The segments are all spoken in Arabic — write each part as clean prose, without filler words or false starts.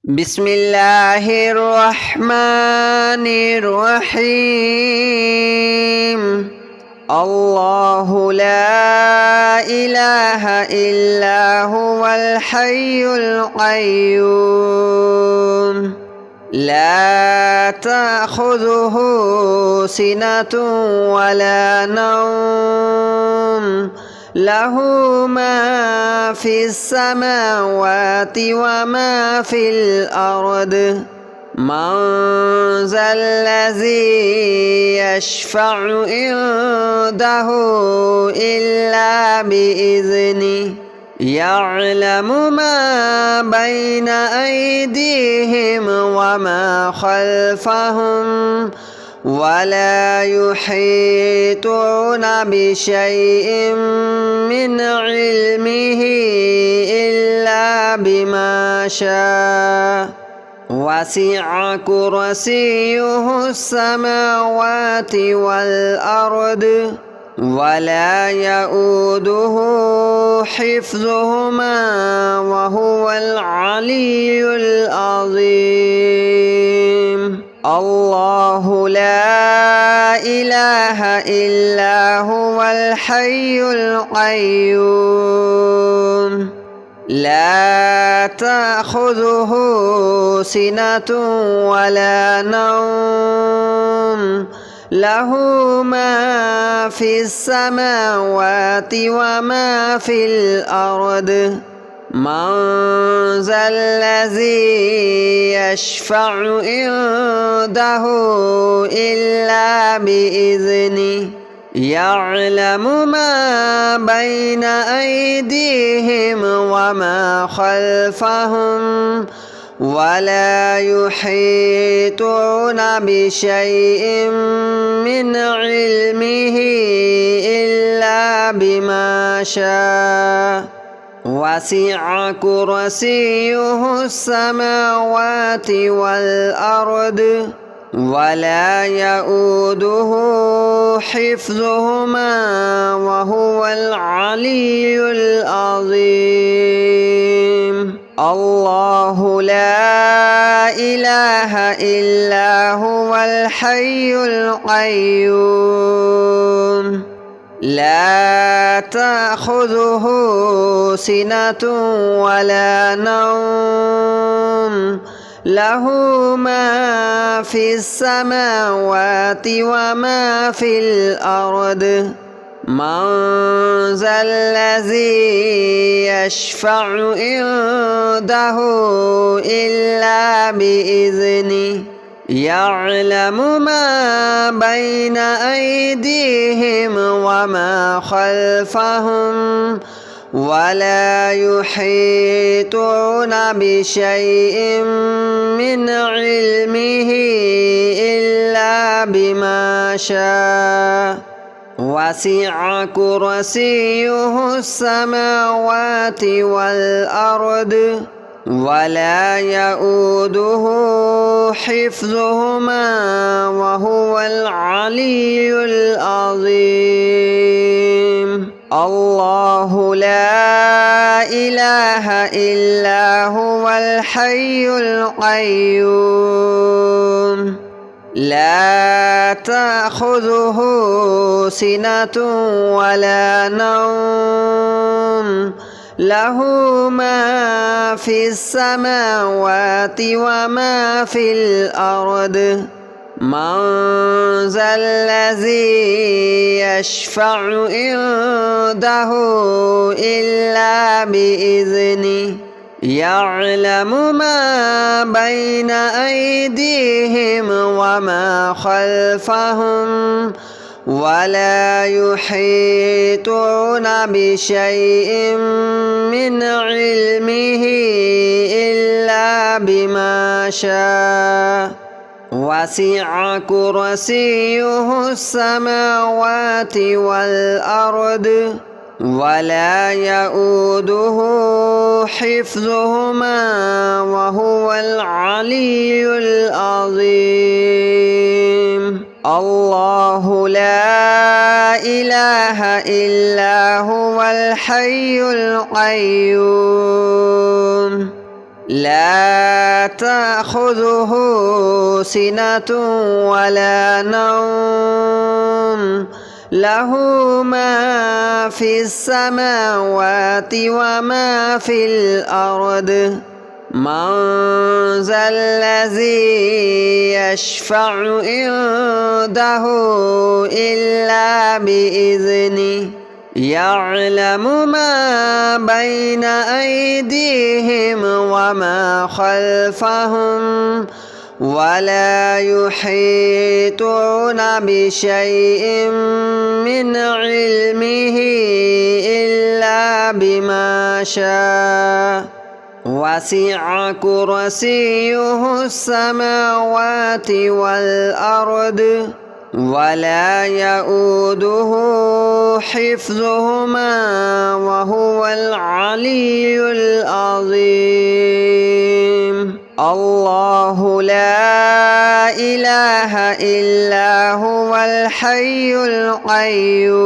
بسم الله الرحمن الرحيم. الله لا إله إلا هو الحي القيوم لا تأخذه سنة ولا نوم له ما في السماوات وما في الأرض من ذا الذي يشفع عنده إلا بإذنه يعلم ما بين أيديهم وما خلفهم ولا يحيطون بشيء من علمه إلا بما شاء وسع كرسيه السماوات والأرض ولا يؤوده حفظهما وهو العلي العظيم. الله لا إله إلا هو الحي القيوم لا تأخذه سنة ولا نوم له ما في السماوات وما في الأرض من ذا الذي يشفع عنده إلا بإذنه يعلم ما بين أيديهم وما خلفهم ولا يحيطون بشيء من علمه إلا بما شاء وسع كرسيه السماوات والأرض ولا يؤوده حفظهما وهو العلي العظيم. الله لا إله إلا هو الحي القيوم لا تأخذه سنة ولا نوم له ما في السماوات وما في الأرض من ذا الذي يشفع عنده إلا بإذنه يعلم ما بين أيديهم وما خلفهم ولا يحيطون بشيء من علمه إلا بما شاء وسع كرسيه السماوات والأرض ولا يؤوده حفظهما وهو العلي العظيم. الله لا إله إلا هو الحي القيوم لا تأخذه سنة ولا نوم له ما في السماوات وما في الأرض من ذا الذي يشفع عنده إلا بإذنه يعلم ما بين أيديهم وما خلفهم ولا يحيطون بشيء من علمه إلا بما شاء وسع كرسيه السماوات والأرض ولا يؤوده حفظهما وهو العلي العظيم. الله لا إله إلا هو الحي القيوم لا تأخذه سنة ولا نوم له ما في السماوات وما في الأرض من ذا الذي يشفع عنده إلا بإذنه يعلم ما بين أيديهم وما خلفهم ولا يحيطون بشيء من علمه إلا بما شاء وسع كرسيه السماوات والأرض ولا يؤوده حفظهما وهو العلي العظيم الله لا إله إلا هو الحي القيوم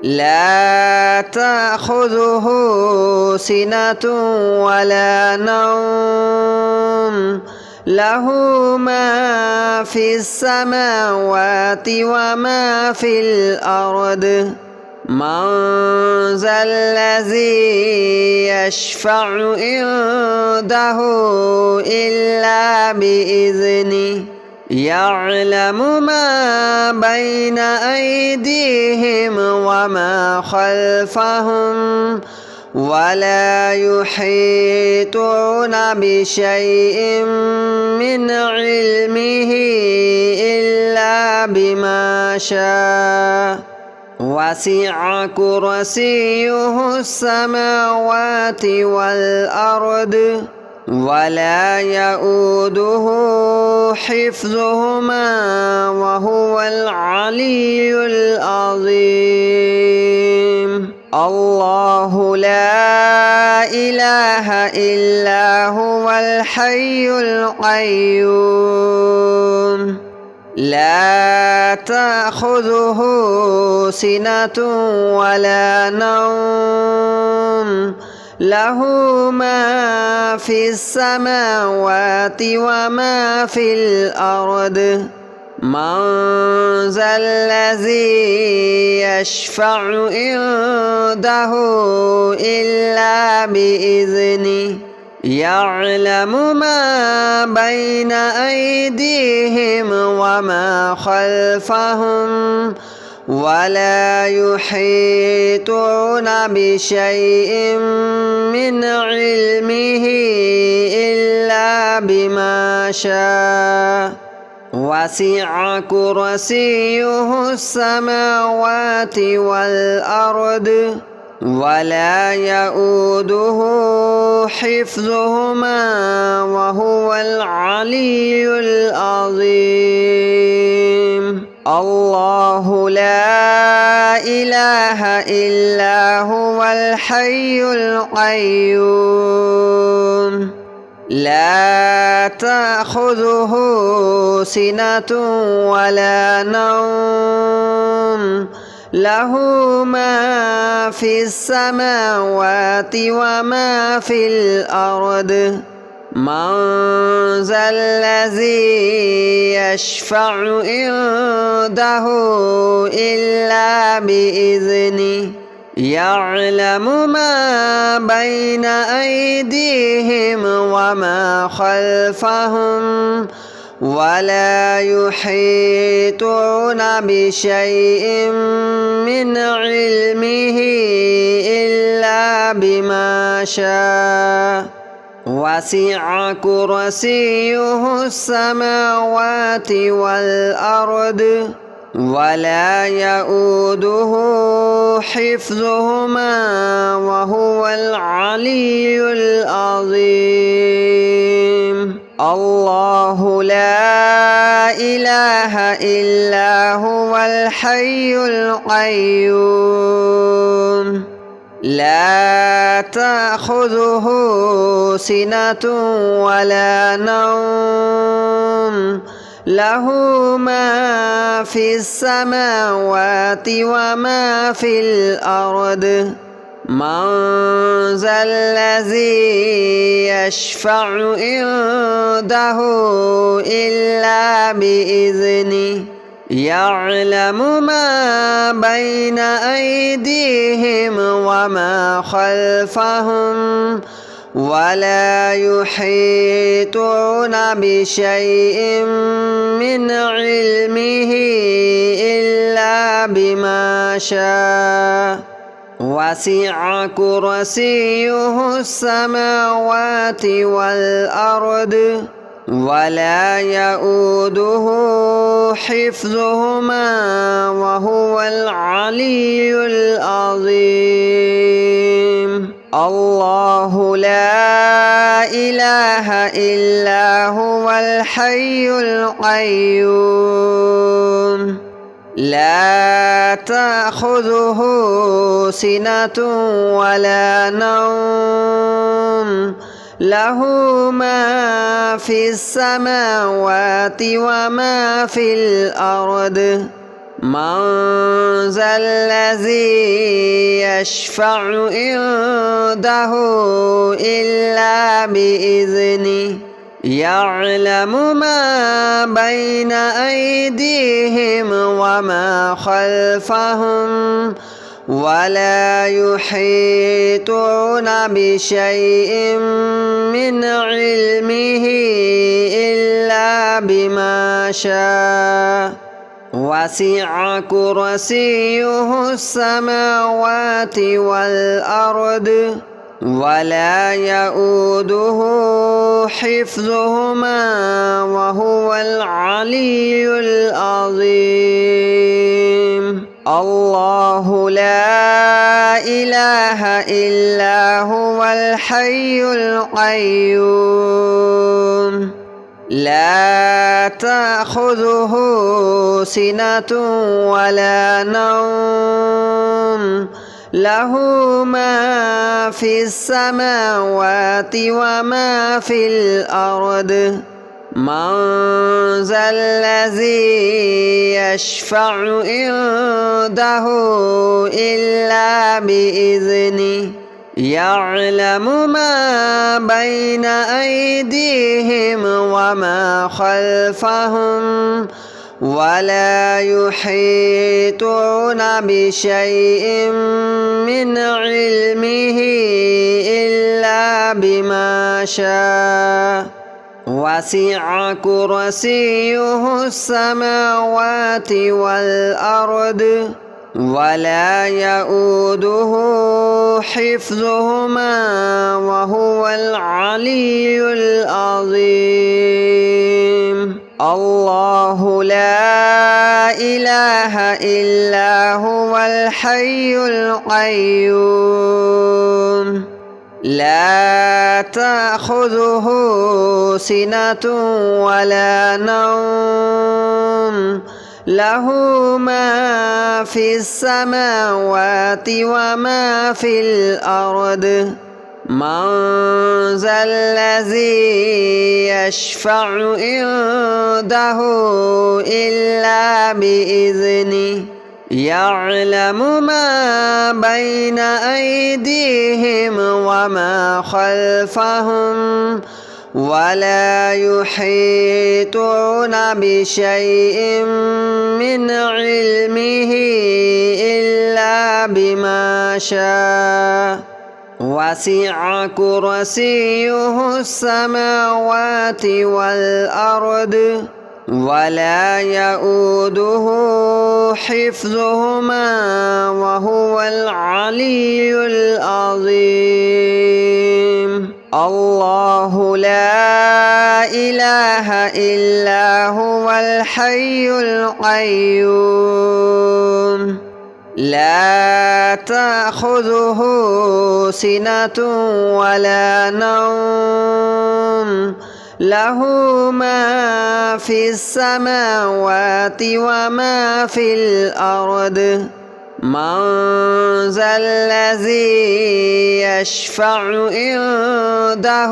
لا تأخذه سنة ولا نوم له ما في السماوات وما في الأرض من ذا الذي يشفع عنده إلا بإذنه يعلم ما بين أيديهم وما خلفهم ولا يحيطون بشيء من علمه إلا بما شاء وسع كرسيه السماوات والأرض ولا يؤوده حفظهما وهو العلي العظيم الله لا إله إلا هو الحي القيوم لا تأخذه سنة ولا نوم له ما في السماوات وما في الأرض من ذا الذي يشفع عنده إلا بإذنه يعلم ما بين أيديهم وما خلفهم ولا يحيطون بشيء من علمه إلا بما شاء وسع كرسيه السماوات والأرض ولا يؤوده حفظهما وهو العلي العظيم الله لا إله إلا هو الحي القيوم لا تأخذه سنة ولا نوم له ما في السماوات وما في الأرض من ذا الذي يشفع عنده إلا بإذنه يعلم ما بين أيديهم وما خلفهم ولا يحيطون بشيء من علمه إلا بما شاء وسع كرسيه السماوات والأرض ولا يؤوده حفظهما وهو العلي العظيم الله لا إله إلا هو الحي القيوم لا تأخذه سنة ولا نوم له ما في السماوات وما في الأرض من ذا الذي يشفع عنده إلا بإذنه يعلم ما بين أيديهم وما خلفهم ولا يحيطون بشيء من علمه إلا بما شاء وسع كرسيه السماوات والأرض ولا يؤوده حفظهما وهو العلي العظيم. الله لا إله إلا هو الحي القيوم لا تأخذه سنة ولا نوم له ما في السماوات وما في الأرض من ذا الذي يشفع عنده إلا بإذنه يعلم ما بين أيديهم وما خلفهم ولا يحيطون بشيء من علمه إلا بما شاء وسع كرسيه السماوات والأرض ولا يؤوده حفظهما وهو العلي العظيم. الله لا إله إلا هو الحي القيوم لا تأخذه سنة ولا نوم له ما في السماوات وما في الأرض من ذا الذي يشفع عنده إلا بإذنه يعلم ما بين أيديهم وما خلفهم ولا يحيطون بشيء من علمه إلا بما شاء وسع كرسيه السماوات والأرض ولا يؤوده حفظهما وهو العلي العظيم. الله لا إله إلا هو الحي القيوم لا تأخذه سنة ولا نوم له ما في السماوات وما في الأرض من ذا الذي يشفع عنده إلا بإذنه يعلم ما بين أيديهم وما خلفهم ولا يحيطون بشيء من علمه إلا بما شاء وسع كرسيه السماوات والأرض ولا يؤوده حفظهما وهو العلي العظيم. الله لا إله إلا هو الحي القيوم لا تأخذه سنة ولا نوم له ما في السماوات وما في الأرض من ذا الذي يشفع عنده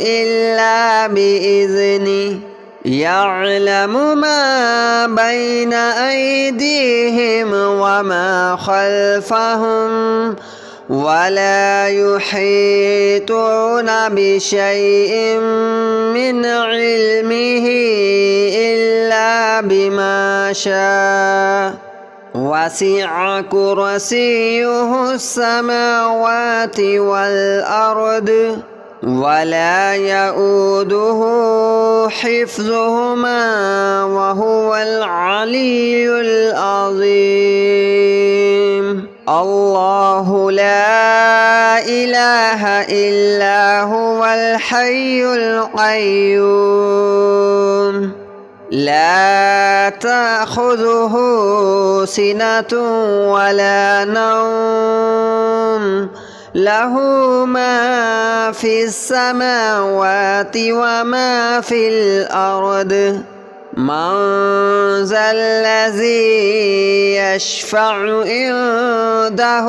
إلا بإذنه يعلم ما بين أيديهم وما خلفهم ولا يحيطون بشيء من علمه إلا بما شاء وسع كرسيه السماوات والأرض ولا يؤوده حفظهما وهو العلي العظيم الله لا إله إلا هو الحي القيوم لا تأخذه سنة ولا نوم له ما في السماوات وما في الأرض من ذا الذي يشفع عنده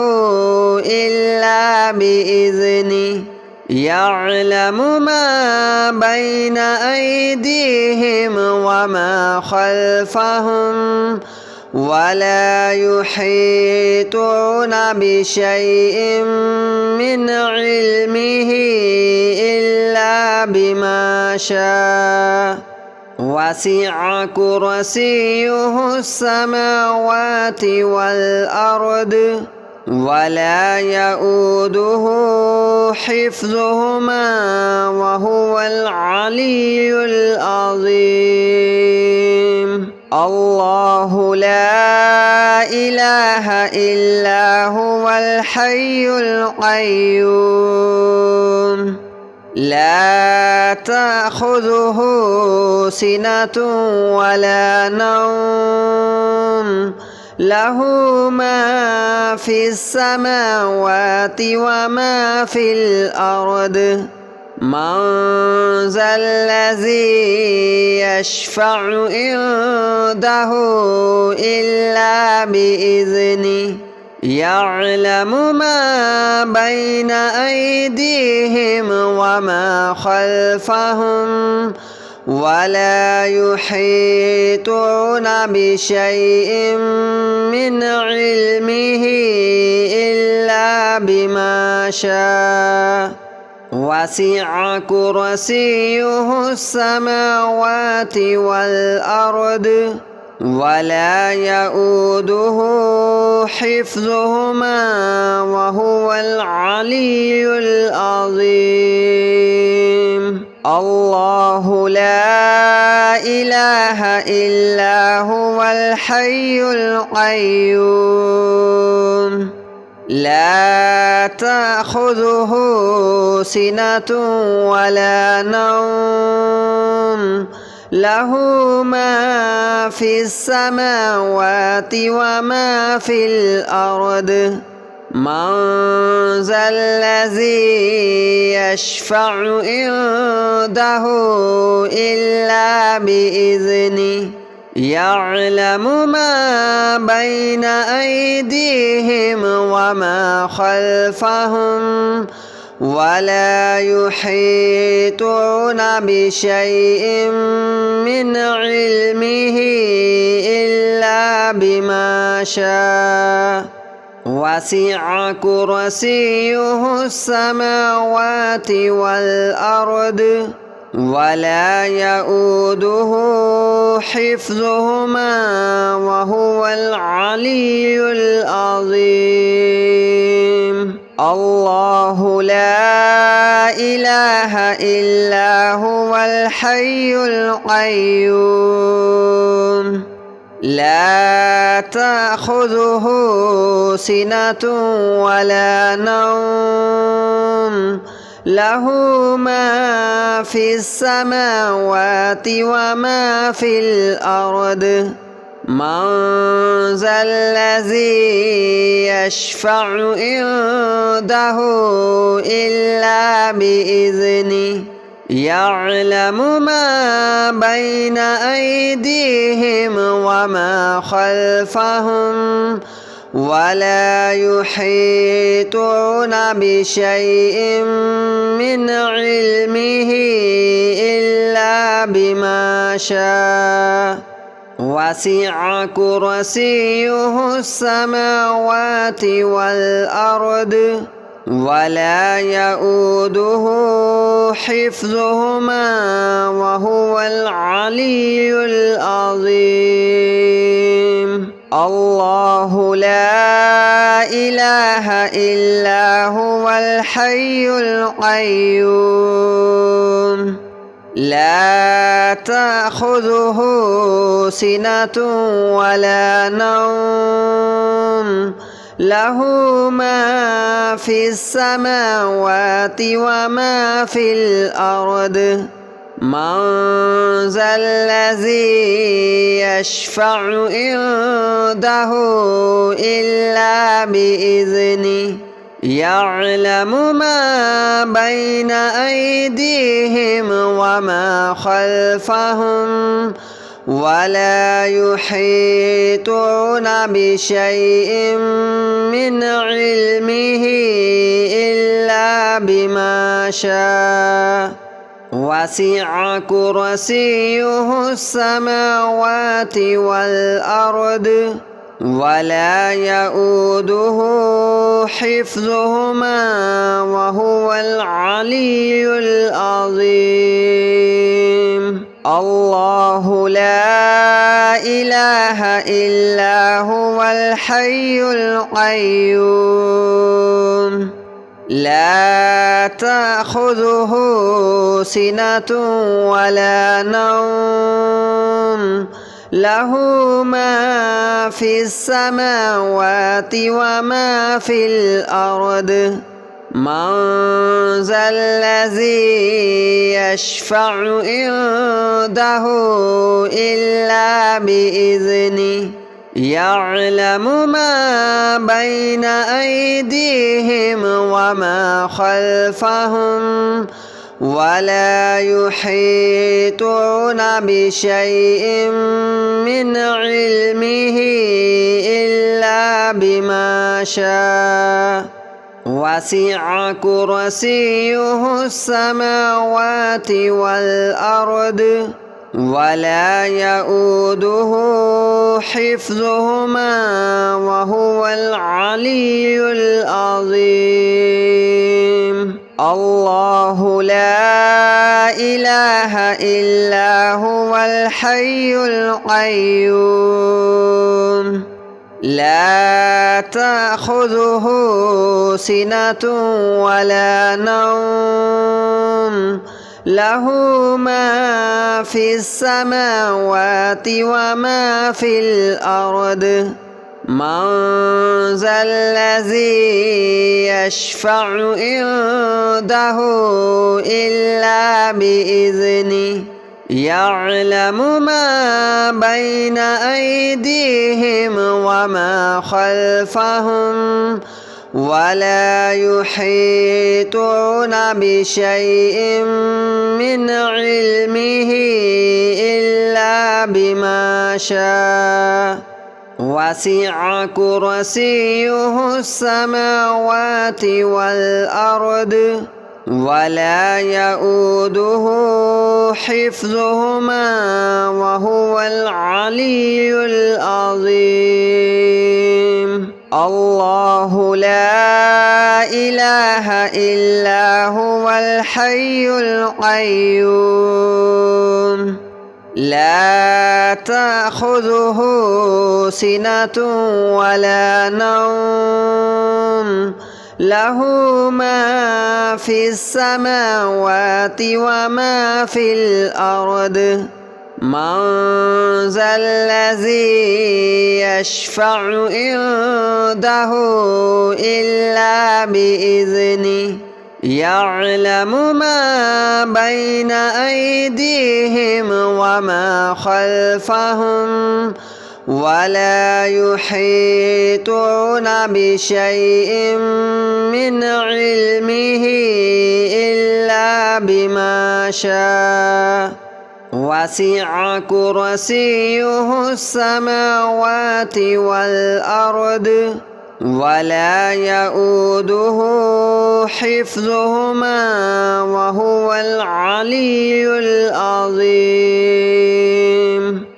إلا بإذنه يعلم ما بين أيديهم وما خلفهم ولا يحيطون بشيء من علمه إلا بما شاء وسع كرسيه السماوات والأرض ولا يؤوده حفظهما وهو العلي العظيم الله لا إله إلا هو الحي القيوم لا تأخذه سنة ولا نوم له ما في السماوات وما في الأرض من ذا الذي يشفع عنده إلا بإذنه يعلم ما بين أيديهم وما خلفهم ولا يحيطون بشيء من علمه إلا بما شاء وسع كرسيه السماوات والأرض ولا يؤوده حفظهما وهو العلي العظيم الله لا إله إلا هو الحي القيوم لا تأخذه سنة ولا نوم له ما في السماوات وما في الأرض من ذا الذي يشفع عنده إلا بإذنه يعلم ما بين أيديهم وما خلفهم ولا يحيطون بشيء من علمه إلا بما شاء وسع كرسيه السماوات والأرض ولا يؤوده حفظهما وهو العلي العظيم الله لا إله إلا هو الحي القيوم لا تأخذه سنة ولا نوم له ما في السماوات وما في الأرض من ذا الذي يشفع عنده إلا بإذنه يعلم ما بين أيديهم وما خلفهم ولا يحيطون بشيء من علمه إلا بما شاء وسع كرسيه السماوات والأرض ولا يؤوده حفظهما وهو العلي العظيم الله لا إله إلا هو الحي القيوم لا تأخذه سنة ولا نوم له ما في السماوات وما في الأرض من ذا الذي يشفع عنده إلا بإذنه يعلم ما بين أيديهم وما خلفهم ولا يحيطون بشيء من علمه إلا بما شاء وسع كرسيه السماوات والأرض ولا يؤوده حفظهما وهو العلي العظيم الله لا إله إلا هو الحي القيوم لا تأخذه سنة ولا نوم له ما في السماوات وما في الأرض من ذا الذي يشفع عنده إلا بإذنه يعلم ما بين أيديهم وما خلفهم ولا يحيطون بشيء من علمه إلا بما شاء وسع كرسيه السماوات والأرض ولا يؤوده حفظهما وهو العلي العظيم الله لا إله إلا هو الحي القيوم لا تأخذه سنة ولا نوم له ما في السماوات وما في الأرض من ذا الذي يشفع عنده إلا بإذنه يعلم ما بين أيديهم وما خلفهم ولا يحيطون بشيء من علمه إلا بما شاء وسع كرسيه السماوات والأرض ولا يؤوده حفظهما وهو العلي العظيم الله لا إله إلا هو الحي القيوم لا تأخذه سنة ولا نوم له ما في السماوات وما في الأرض من ذا الذي يشفع عنده إلا بإذنه يعلم ما بين أيديهم وما خلفهم ولا يحيطون بشيء من علمه إلا بما شاء وسع كرسيه السماوات والأرض ولا يؤوده حفظهما وهو العلي العظيم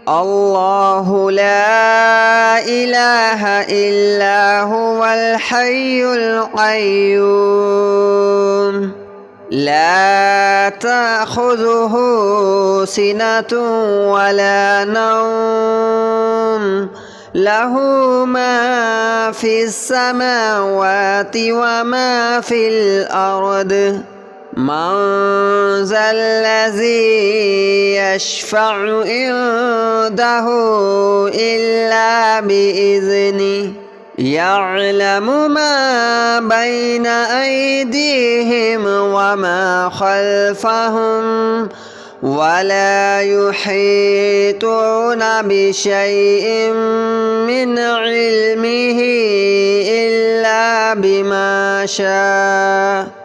الله لا إله إلا هو الحي القيوم لا تأخذه سنة ولا نوم له ما في السماوات وما في الأرض من ذا الذي يشفع عنده إلا بإذنه يعلم ما بين أيديهم وما خلفهم ولا يحيطون بشيء من علمه إلا بما شاء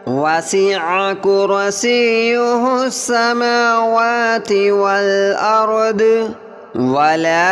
وسع كرسيه السماوات والأرض ولا